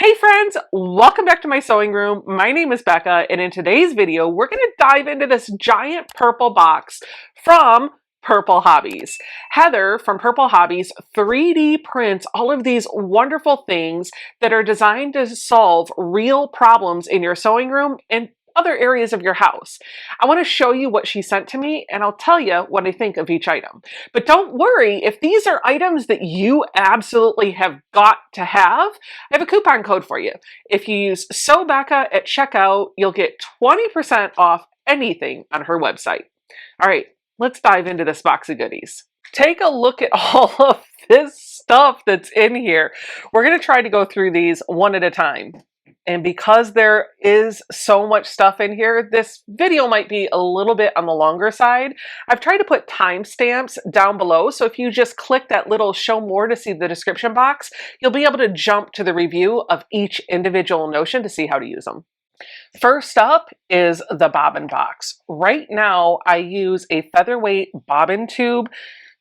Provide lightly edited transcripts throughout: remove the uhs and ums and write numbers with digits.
Hey friends, welcome back to my sewing room. My name is Becca, and in today's video, we're going to dive into this giant purple box from Purple Hobbies. Heather from Purple Hobbies 3D prints all of these wonderful things that are designed to solve real problems in your sewing room and other areas of your house. I want to show you what she sent to me, and I'll tell you what I think of each item. But don't worry, if these are items that you absolutely have got to have, I have a coupon code for you. If you use Becca at checkout, you'll get 20% off anything on her website. All right, let's dive into this box of goodies. Take a look at all of this stuff that's in here. We're going to try to go through these one at a time. And because there is so much stuff in here, this video might be a little bit on the longer side. I've tried to put timestamps down below, so if you just click that little show more to see the description box, you'll be able to jump to the review of each individual notion to see how to use them. First up is the Bobbin Box. Right now, I use a Featherweight bobbin tube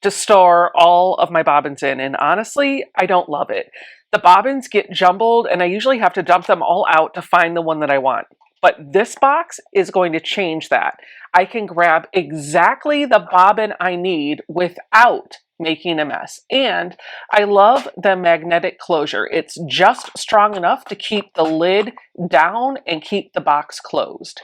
to store all of my bobbins in, and honestly, I don't love it. The bobbins get jumbled and I usually have to dump them all out to find the one that I want. But this box is going to change that. I can grab exactly the bobbin I need without making a mess. And I love the magnetic closure. It's just strong enough to keep the lid down and keep the box closed.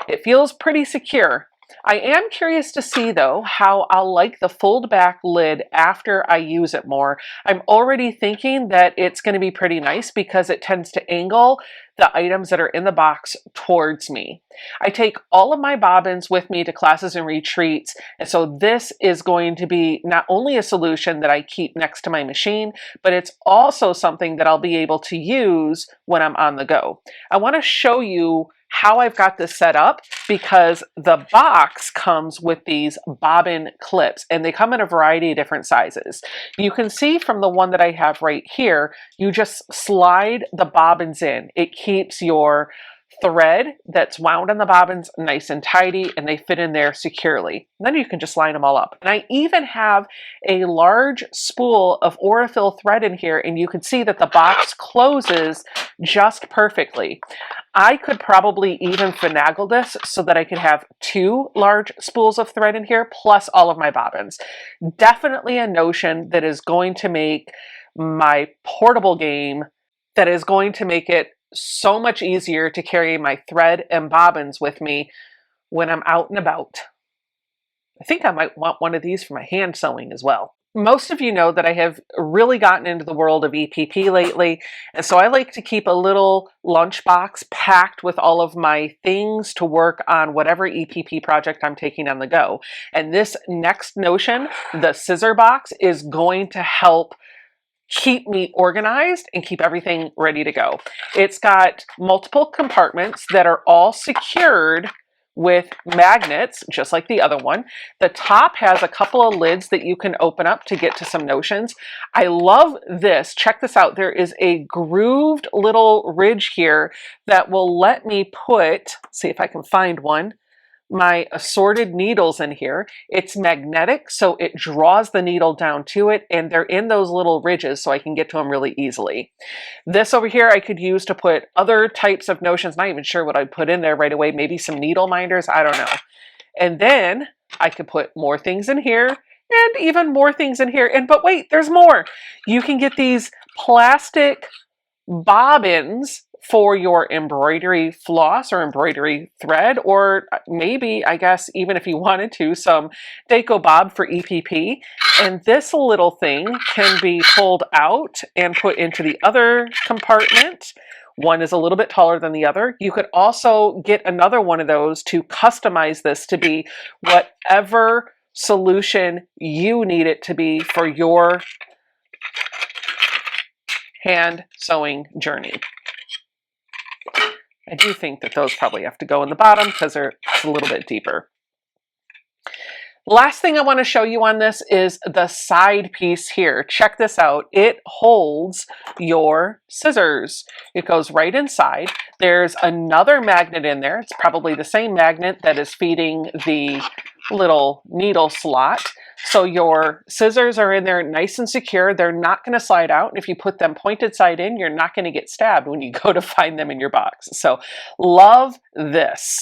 It feels pretty secure. I am curious to see though how I'll like the fold back lid after I use it more. I'm already thinking that it's going to be pretty nice because it tends to angle the items that are in the box towards me. I take all of my bobbins with me to classes and retreats, and so this is going to be not only a solution that I keep next to my machine, but it's also something that I'll be able to use when I'm on the go. I want to show you how I've got this set up because the box comes with these bobbin clips and they come in a variety of different sizes. You can see from the one that I have right here, you just slide the bobbins in. It keeps your thread that's wound on the bobbins nice and tidy and they fit in there securely. And then you can just line them all up. And I even have a large spool of Aurifil thread in here and you can see that the box closes just perfectly. I could probably even finagle this so that I could have 2 large spools of thread in here plus all of my bobbins. Definitely a notion that is going to make my portable game, that is going to make it so much easier to carry my thread and bobbins with me when I'm out and about. I think I might want one of these for my hand sewing as well. Most of you know that I have really gotten into the world of EPP lately, and so I like to keep a little lunchbox packed with all of my things to work on whatever EPP project I'm taking on the go. And this next notion, the Scissor Box, is going to help keep me organized and keep everything ready to go. It's got multiple compartments that are all secured with magnets, just like the other one. The top has a couple of lids that you can open up to get to some notions. I love this. Check this out. There is a grooved little ridge here that will let me put, see if I can find one, my assorted needles in here. It's magnetic, so it draws the needle down to it, and they're in those little ridges so I can get to them really easily. This over here I could use to put other types of notions. Not even sure what I'd put in there right away. Maybe some needle minders, I don't know. And then I could put more things in here and even more things in here. But wait, there's more. You can get these plastic bobbins for your embroidery floss or embroidery thread, or maybe, I guess, even if you wanted to, some Deco Bob for EPP. And this little thing can be pulled out and put into the other compartment. One is a little bit taller than the other. You could also get another one of those to customize this to be whatever solution you need it to be for your hand sewing journey. I do think that those probably have to go in the bottom because they're a little bit deeper. Last thing I want to show you on this is the side piece here. Check this out. It holds your scissors. It goes right inside. There's another magnet in there. It's probably the same magnet that is feeding the little needle slot. So your scissors are in there nice and secure. They're not going to slide out. And if you put them pointed side in, you're not going to get stabbed when you go to find them in your box. So love this.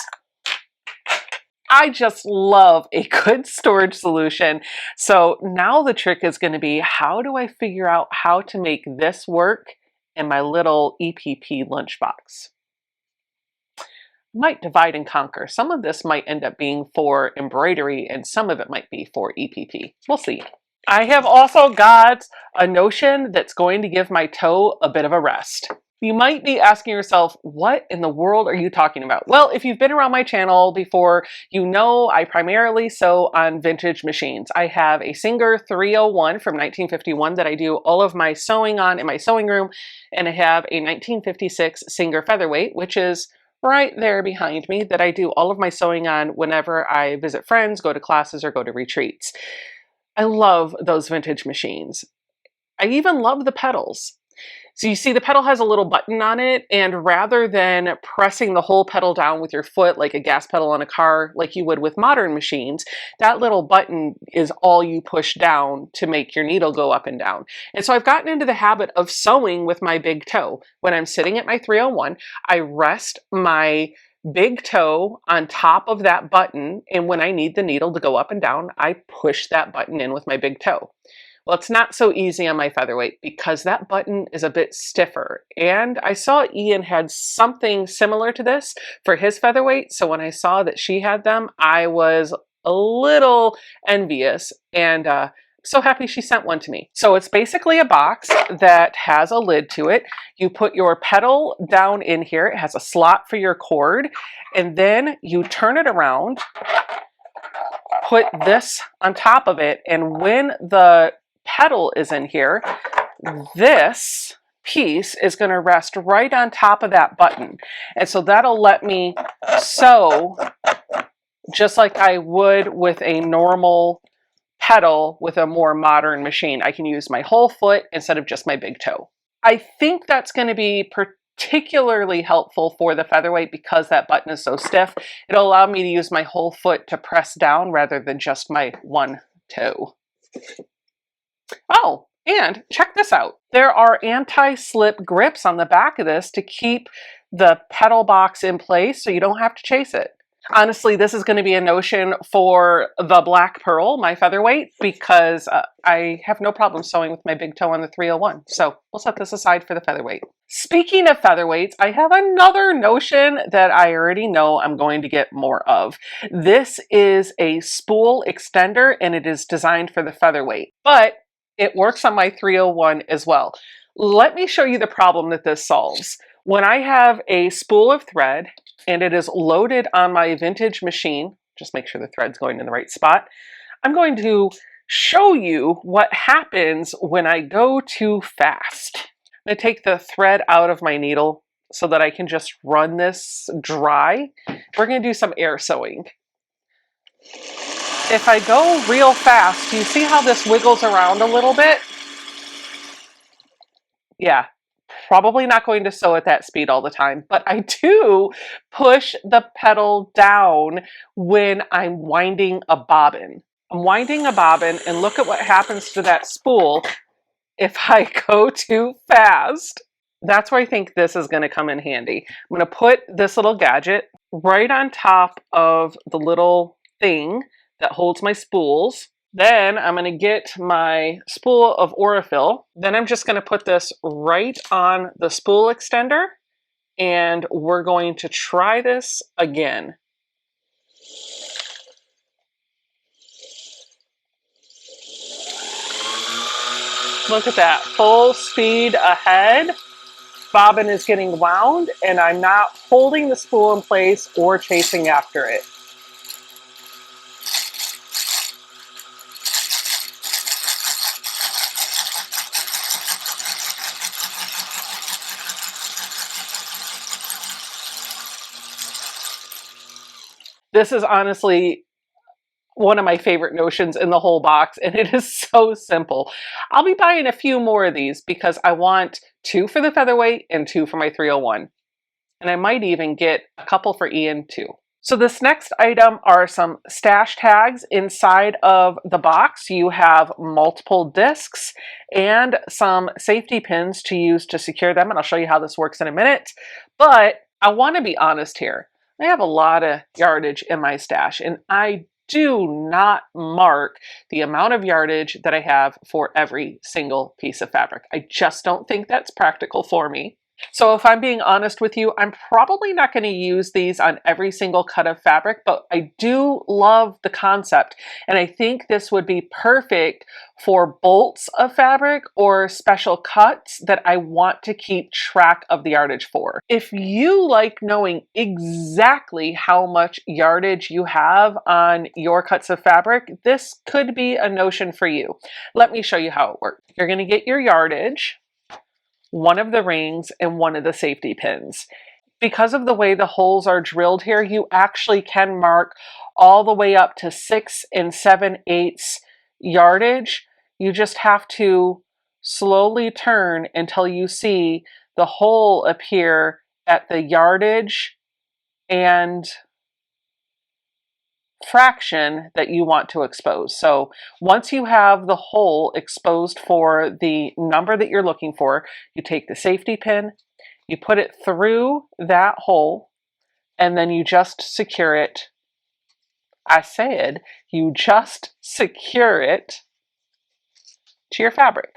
I just love a good storage solution. So now the trick is going to be, how do I figure out how to make this work in my little EPP lunchbox? Might divide and conquer. Some of this might end up being for embroidery and some of it might be for EPP. We'll see. I have also got a notion that's going to give my toe a bit of a rest. You might be asking yourself, what in the world are you talking about? Well, if you've been around my channel before, you know I primarily sew on vintage machines. I have a Singer 301 from 1951 that I do all of my sewing on in my sewing room, and I have a 1956 Singer Featherweight, which is right there behind me, that I do all of my sewing on whenever I visit friends, go to classes, or go to retreats. I love those vintage machines. I even love the pedals. So you see the pedal has a little button on it, and rather than pressing the whole pedal down with your foot like a gas pedal on a car like you would with modern machines, that little button is all you push down to make your needle go up and down. And so I've gotten into the habit of sewing with my big toe. When I'm sitting at my 301, I rest my big toe on top of that button, and when I need the needle to go up and down, I push that button in with my big toe. Well, it's not so easy on my Featherweight because that button is a bit stiffer. And I saw Ian had something similar to this for his Featherweight. So when I saw that she had them, I was a little envious, and so happy she sent one to me. So it's basically a box that has a lid to it. You put your pedal down in here. It has a slot for your cord, and then you turn it around, put this on top of it, and when the pedal is in here, this piece is going to rest right on top of that button. And so that'll let me sew just like I would with a normal pedal with a more modern machine. I can use my whole foot instead of just my big toe. I think that's going to be particularly helpful for the Featherweight because that button is so stiff. It'll allow me to use my whole foot to press down rather than just my one toe. Oh, and check this out. There are anti-slip grips on the back of this to keep the pedal box in place so you don't have to chase it. Honestly, this is going to be a notion for the Black Pearl, my Featherweight, because I have no problem sewing with my big toe on the 301. So we'll set this aside for the Featherweight. Speaking of Featherweights, I have another notion that I already know I'm going to get more of. This is a spool extender, and it is designed for the Featherweight, but it works on my 301 as well. Let me show you the problem that this solves. When I have a spool of thread and it is loaded on my vintage machine, just make sure the thread's going in the right spot, I'm going to show you what happens when I go too fast. I'm going to take the thread out of my needle so that I can just run this dry. We're going to do some air sewing. If I go real fast, do you see how this wiggles around a little bit? Yeah. Probably not going to sew at that speed all the time, but I do push the pedal down when I'm winding a bobbin. I'm winding a bobbin, and look at what happens to that spool if I go too fast. That's where I think this is going to come in handy. I'm going to put this little gadget right on top of the little thing that holds my spools. Then I'm going to get my spool of Aurifil. Then I'm just going to put this right on the spool extender, and we're going to try this again. Look at that, full speed ahead. Bobbin is getting wound, and I'm not holding the spool in place or chasing after it. This is honestly one of my favorite notions in the whole box, and it is so simple. I'll be buying a few more of these because I want 2 for the Featherweight and 2 for my 301. And I might even get a couple for Ian too. So this next item are some stash tags. Inside of the box, you have multiple discs and some safety pins to use to secure them. And I'll show you how this works in a minute. But I want to be honest here. I have a lot of yardage in my stash, and I do not mark the amount of yardage that I have for every single piece of fabric. I just don't think that's practical for me. So if I'm being honest with you, I'm probably not going to use these on every single cut of fabric, but I do love the concept. And I think this would be perfect for bolts of fabric or special cuts that I want to keep track of the yardage for. If you like knowing exactly how much yardage you have on your cuts of fabric, this could be a notion for you. Let me show you how it works. You're going to get your yardage, one of the rings, and one of the safety pins. Because of the way the holes are drilled here, you actually can mark all the way up to 6 7/8 yardage. You just have to slowly turn until you see the hole appear at the yardage and fraction that you want to expose. So once you have the hole exposed for the number that you're looking for, you take the safety pin, you put it through that hole, and then you just secure it. I said you just secure it to your fabric.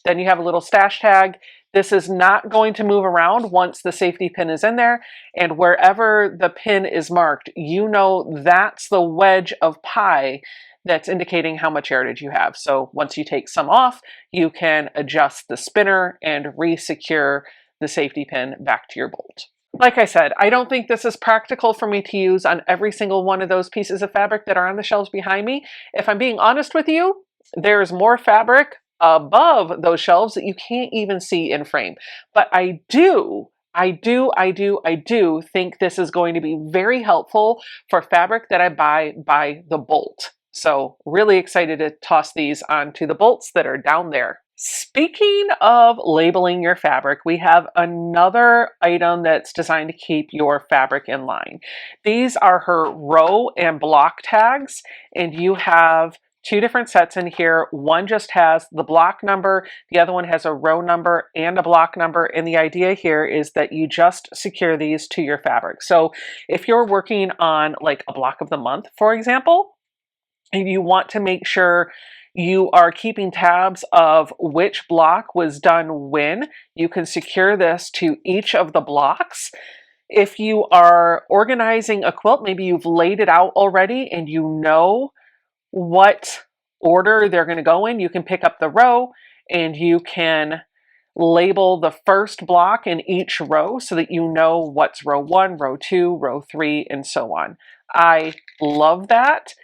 Then you have a little stash tag. This is not going to move around once the safety pin is in there, and wherever the pin is marked, you know that's the wedge of pie that's indicating how much yardage you have. So once you take some off, you can adjust the spinner and re-secure the safety pin back to your bolt. Like I said, I don't think this is practical for me to use on every single one of those pieces of fabric that are on the shelves behind me. If I'm being honest with you, there's more fabric above those shelves that you can't even see in frame. But I do think this is going to be very helpful for fabric that I buy by the bolt. So really excited to toss these onto the bolts that are down there. Speaking of labeling your fabric, we have another item that's designed to keep your fabric in line. These are her row and block tags, and you have two different sets in here. One just has the block number, the other one has a row number and a block number, and the idea here is that you just secure these to your fabric. So if you're working on like a block of the month, for example, and you want to make sure you are keeping tabs of which block was done when, you can secure this to each of the blocks. If you are organizing a quilt, maybe you've laid it out already and you know what order they're going to go in, you can pick up the row and you can label the first block in each row so that you know what's row 1, row 2, row 3, and so on. I love that.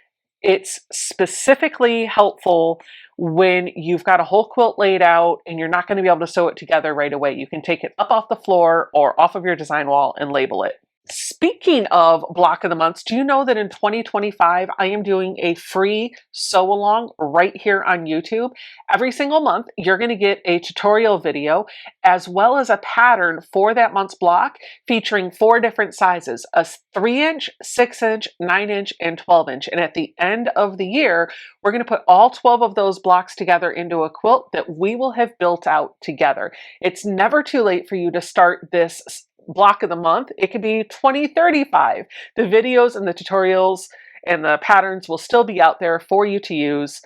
It's specifically helpful when you've got a whole quilt laid out and you're not going to be able to sew it together right away. You can take it up off the floor or off of your design wall and label it. Speaking of block of the months, do you know that in 2025, I am doing a free sew along right here on YouTube? Every single month, you're going to get a tutorial video as well as a pattern for that month's block featuring 4 different sizes, a 3-inch, 6-inch, 9-inch, and 12-inch. And at the end of the year, we're going to put all 12 of those blocks together into a quilt that we will have built out together. It's never too late for you to start this block of the month. It could be 2035. The videos and the tutorials and the patterns will still be out there for you to use,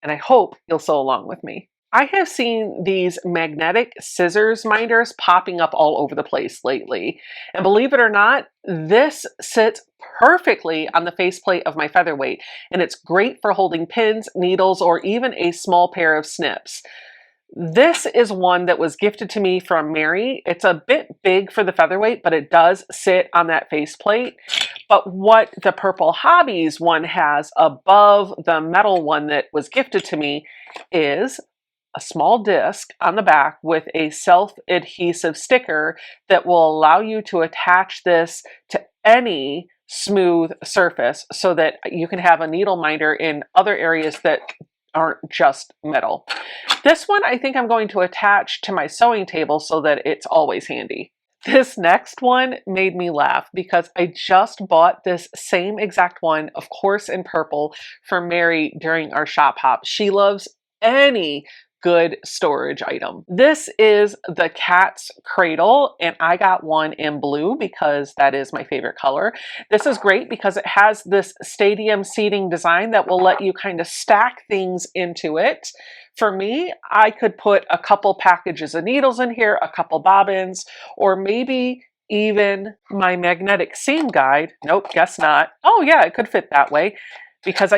and I hope you'll sew along with me. I have seen these magnetic scissors minders popping up all over the place lately, and believe it or not, this sits perfectly on the faceplate of my Featherweight, and it's great for holding pins, needles, or even a small pair of snips. This is one that was gifted to me from Mary. It's a bit big for the Featherweight, but it does sit on that faceplate. But what the Purple Hobbies one has above the metal one that was gifted to me is a small disc on the back with a self-adhesive sticker that will allow you to attach this to any smooth surface so that you can have a needle minder in other areas that aren't just metal. This one I think I'm going to attach to my sewing table so that it's always handy. This next one made me laugh because I just bought this same exact one, of course in purple, for Mary during our shop hop. She loves any good storage item. This is the cat's cradle, and I got one in blue because that is my favorite color. This is great because it has this stadium seating design that will let you kind of stack things into it. For me, I could put a couple packages of needles in here, a couple bobbins, or maybe even my magnetic seam guide. Nope, guess not. Oh yeah, it could fit that way because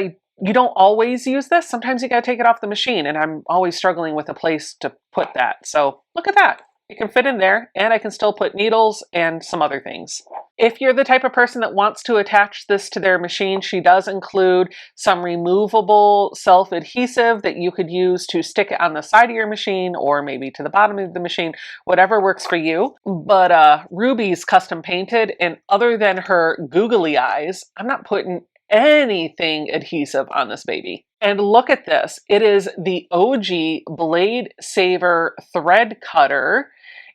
you don't always use this. Sometimes you gotta take it off the machine, and I'm always struggling with a place to put that. So look at that. It can fit in there, and I can still put needles and some other things. If you're the type of person that wants to attach this to their machine, she does include some removable self-adhesive that you could use to stick it on the side of your machine or maybe to the bottom of the machine, whatever works for you. But Ruby's custom painted, and other than her googly eyes, I'm not putting anything adhesive on this baby. And look at this. It is the OG Blade Saver thread cutter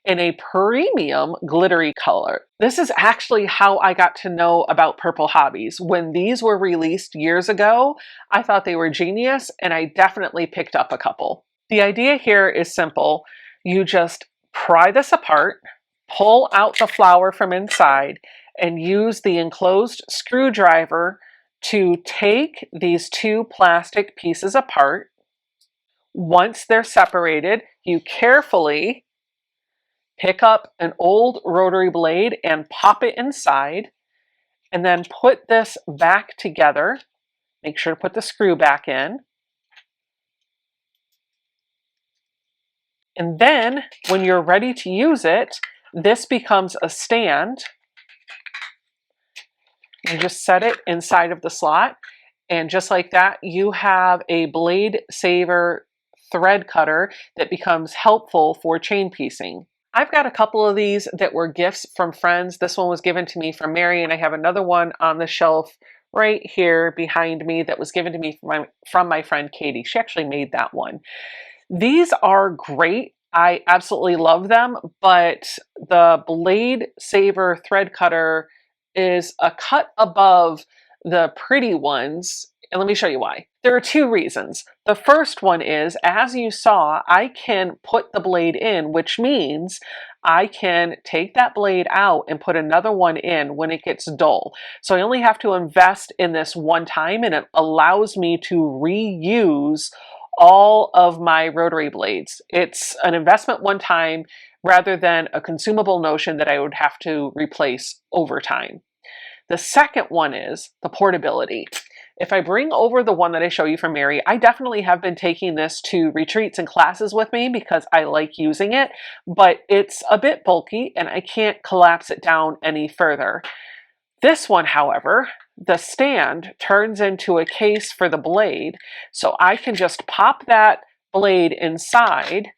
in a premium glittery color. This is actually how I got to know about Purple Hobbies. When these were released years ago, I thought they were genius, and I definitely picked up a couple. The idea here is simple. You just pry this apart, pull out the flower from inside, and use the enclosed screwdriver to take these two plastic pieces apart. Once they're separated, you carefully pick up an old rotary blade and pop it inside, and then put this back together. Make sure to put the screw back in. And then when you're ready to use it, this becomes a stand. You just set it inside of the slot, and just like that, you have a Blade Saver thread cutter that becomes helpful for chain piecing. I've got a couple of these that were gifts from friends. This one was given to me from Mary, and I have another one on the shelf right here behind me that was given to me from my friend Katie. She actually made that one. These are great. I absolutely love them, but the Blade Saver thread cutter is a cut above the pretty ones, and let me show you why. There are two reasons. The first one is, as you saw, I can put the blade in, which means I can take that blade out and put another one in when it gets dull. So I only have to invest in this one time, and it allows me to reuse all of my rotary blades. It's an investment one time rather than a consumable notion that I would have to replace over time. The second one is the portability. If I bring over the one that I show you from Mary, I definitely have been taking this to retreats and classes with me because I like using it, but it's a bit bulky and I can't collapse it down any further. This one, however, the stand turns into a case for the blade, so I can just pop that blade inside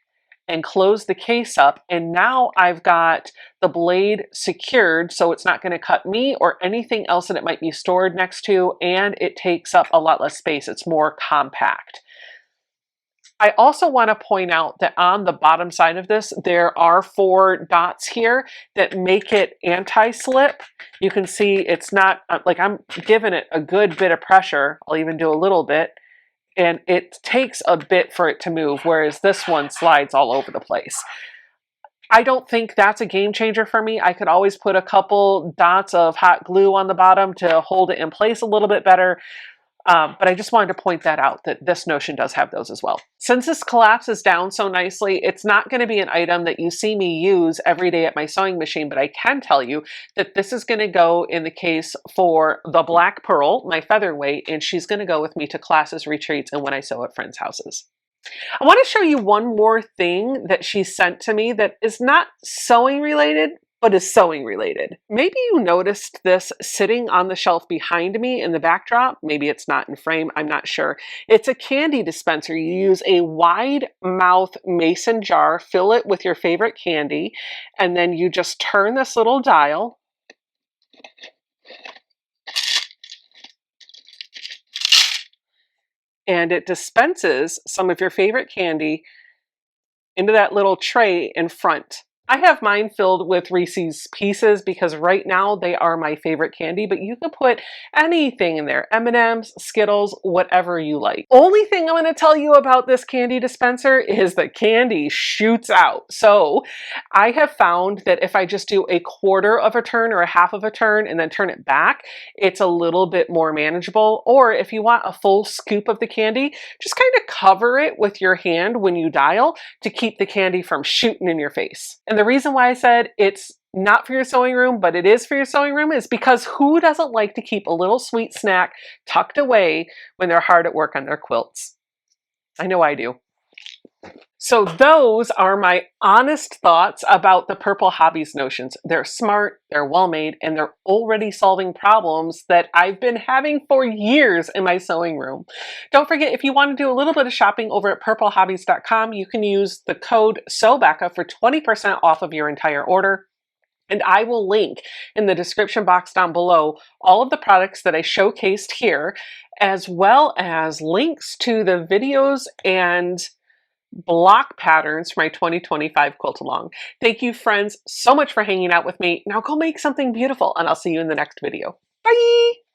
and close the case up, and now I've got the blade secured so it's not going to cut me or anything else that it might be stored next to, and it takes up a lot less space. It's more compact. I also want to point out that on the bottom side of this, there are 4 dots here that make it anti-slip. You can see it's not, like I'm giving it a good bit of pressure. I'll even do a little bit. And it takes a bit for it to move, whereas this one slides all over the place. I don't think that's a game changer for me. I could always put a couple dots of hot glue on the bottom to hold it in place a little bit better. But I just wanted to point that out, that this notion does have those as well. Since this collapses down so nicely, it's not going to be an item that you see me use every day at my sewing machine, but I can tell you that this is going to go in the case for the Black Pearl, my featherweight, and she's going to go with me to classes, retreats, and when I sew at friends' houses. I want to show you one more thing that she sent to me that is not sewing related, but is sewing related. Maybe you noticed this sitting on the shelf behind me in the backdrop. Maybe it's not in frame, I'm not sure. It's a candy dispenser. You use a wide mouth mason jar, fill it with your favorite candy, and then you just turn this little dial. and it dispenses some of your favorite candy into that little tray in front. I have mine filled with Reese's Pieces because right now they are my favorite candy, but you can put anything in there. M&Ms, Skittles, whatever you like. Only thing I'm going to tell you about this candy dispenser is the candy shoots out. So I have found that if I just do a quarter of a turn or a half of a turn and then turn it back, it's a little bit more manageable. Or if you want a full scoop of the candy, just kind of cover it with your hand when you dial to keep the candy from shooting in your face. And the reason why I said it's not for your sewing room, but it is for your sewing room is because who doesn't like to keep a little sweet snack tucked away when they're hard at work on their quilts? I know I do. So those are my honest thoughts about the Purple Hobbies notions. They're smart, they're well-made, and they're already solving problems that I've been having for years in my sewing room. Don't forget, if you want to do a little bit of shopping over at purplehobbies.com, you can use the code SEWBECCA for 20% off of your entire order. And I will link in the description box down below all of the products that I showcased here, as well as links to the videos and block patterns for my 2025 Quilt Along. Thank you, friends, so much for hanging out with me. Now go make something beautiful, and I'll see you in the next video. Bye!